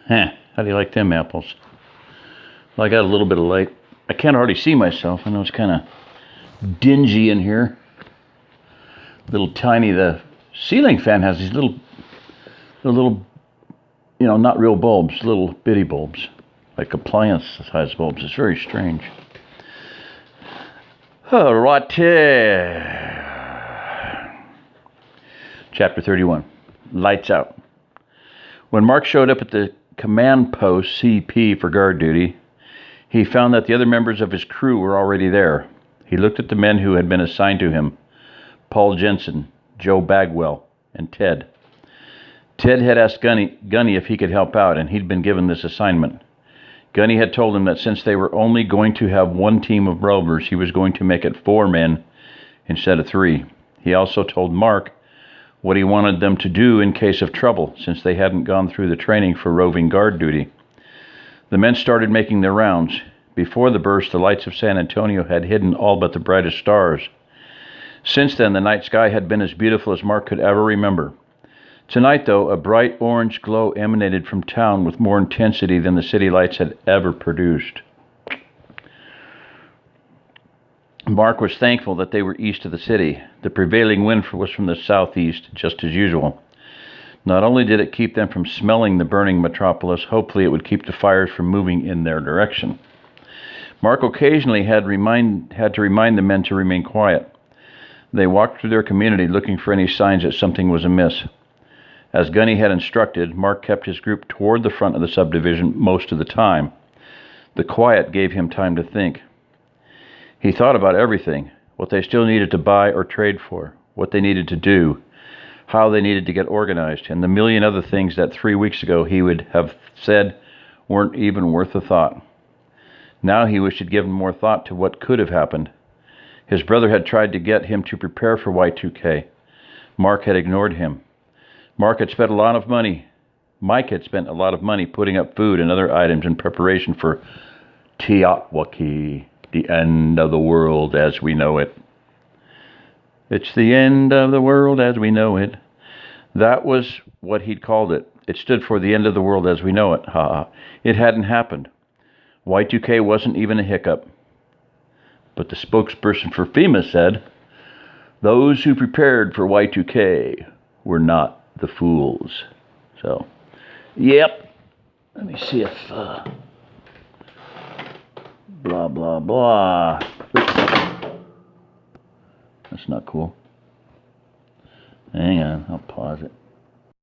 Huh, how do you like them apples? Well, I got a little bit of light. I can't hardly see myself. I know it's kind of dingy in here. Little tiny, the ceiling fan has these little, not real bulbs, little bitty bulbs, like appliance-sized bulbs. It's very strange. All right. Chapter 31. Lights out. When Mark showed up at the command post CP for guard duty, he found that the other members of his crew were already there. He looked at the men who had been assigned to him: Paul Jensen, Joe Bagwell, and Ted. Ted had asked Gunny if he could help out, and he'd been given this assignment. Gunny had told him that since they were only going to have one team of rovers, he was going to make it 4 men instead of 3. He also told Mark what he wanted them to do in case of trouble, since they hadn't gone through the training for roving guard duty. The men started making their rounds. Before the burst, the lights of San Antonio had hidden all but the brightest stars. Since then, the night sky had been as beautiful as Mark could ever remember. Tonight, though, a bright orange glow emanated from town with more intensity than the city lights had ever produced. Mark was thankful that they were east of the city. The prevailing wind was from the southeast, just as usual. Not only did it keep them from smelling the burning metropolis, hopefully it would keep the fires from moving in their direction. Mark occasionally had to remind the men to remain quiet. They walked through their community looking for any signs that something was amiss. As Gunny had instructed, Mark kept his group toward the front of the subdivision most of the time. The quiet gave him time to think. He thought about everything: what they still needed to buy or trade for, what they needed to do, how they needed to get organized, and the million other things that 3 weeks ago he would have said weren't even worth a thought. Now he wished he'd given more thought to what could have happened. His brother had tried to get him to prepare for Y2K. Mark had ignored him. Mike had spent a lot of money putting up food and other items in preparation for Teotwaki, the end of the world as we know it. It's the end of the world as we know it. That was what he'd called it. It stood for the end of the world as we know it. It hadn't happened. Y2K wasn't even a hiccup. But the spokesperson for FEMA said, those who prepared for Y2K were not the fools. So, yep. Let me see if, blah, blah, blah. That's not cool. Hang on, I'll pause it.